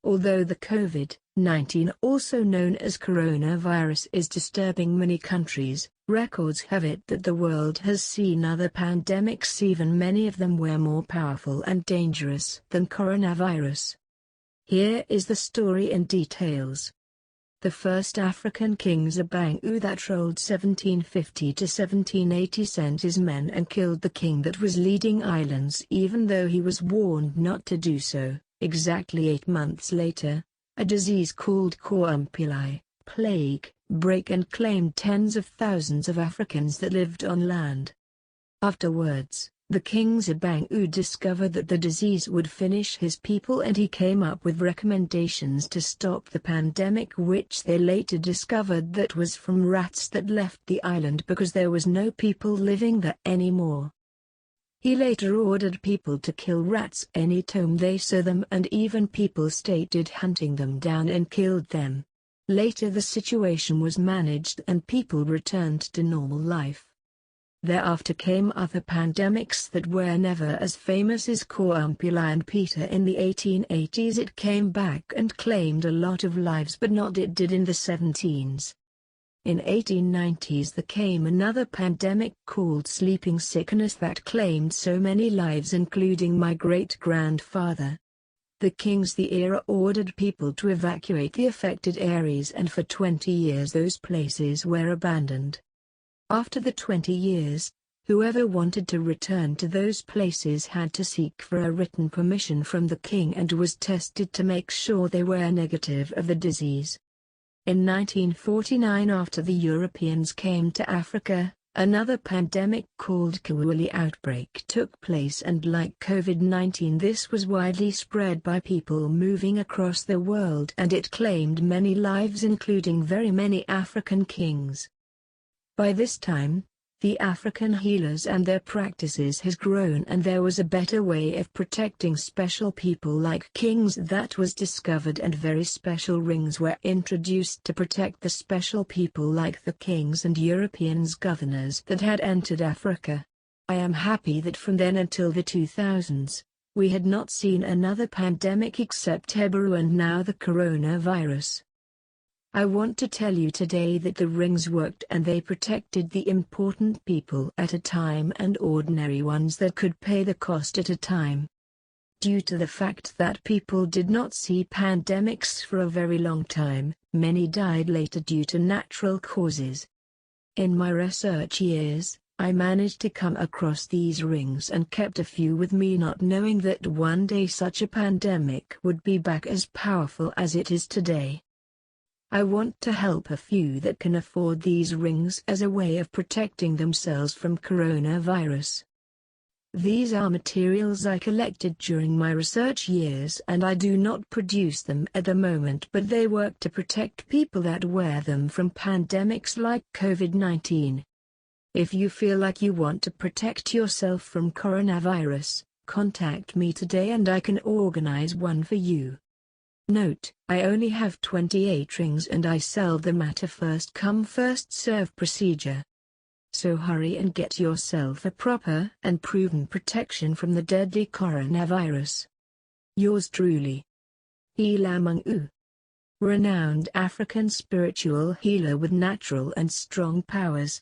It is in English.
Although the COVID-19, also known as coronavirus, is disturbing many countries, records have it that the world has seen other pandemics, even many of them were more powerful and dangerous than coronavirus. Here is the story in details. The first African king Zabangu that ruled 1750 to 1780 sent his men and killed the king that was leading islands, even though he was warned not to do so. Exactly 8 months later, a disease called kawumpuli, plague, broke and claimed tens of thousands of Africans that lived on land. Afterwards, the king Zabangu discovered that the disease would finish his people, and he came up with recommendations to stop the pandemic, which they later discovered that was from rats that left the island because there was no people living there anymore. He later ordered people to kill rats any time they saw them, and even people started hunting them down and killed them. Later the situation was managed and people returned to normal life. Thereafter came other pandemics that were never as famous as kawumpuli and Peter. In the 1880s it came back and claimed a lot of lives, but not it did in the 17s. In 1890s there came another pandemic called sleeping sickness that claimed so many lives, including my great-grandfather. The kings the era ordered people to evacuate the affected areas, and for 20 years those places were abandoned. After the 20 years, whoever wanted to return to those places had to seek for a written permission from the king and was tested to make sure they were negative of the disease. In 1949, after the Europeans came to Africa, another pandemic called kawumpuli outbreak took place, and like COVID-19 this was widely spread by people moving across the world, and it claimed many lives, including very many African kings. By this time, the African healers and their practices has grown, and there was a better way of protecting special people like kings that was discovered, and very special rings were introduced to protect the special people like the kings and Europeans governors that had entered Africa. I am happy that from then until the 2000s, we had not seen another pandemic except Ebola and now the coronavirus. I want to tell you today that the rings worked and they protected the important people at a time and ordinary ones that could pay the cost at a time. Due to the fact that people did not see pandemics for a very long time, many died later due to natural causes. In my research years, I managed to come across these rings and kept a few with me, not knowing that one day such a pandemic would be back as powerful as it is today. I want to help a few that can afford these rings as a way of protecting themselves from coronavirus. These are materials I collected during my research years, and I do not produce them at the moment, but they work to protect people that wear them from pandemics like COVID-19. If you feel like you want to protect yourself from coronavirus, contact me today and I can organize one for you. Note, I only have 28 rings and I sell them at a first come first serve procedure. So hurry and get yourself a proper and proven protection from the deadly coronavirus. Yours truly, Zabangu, renowned African spiritual healer with natural and strong powers.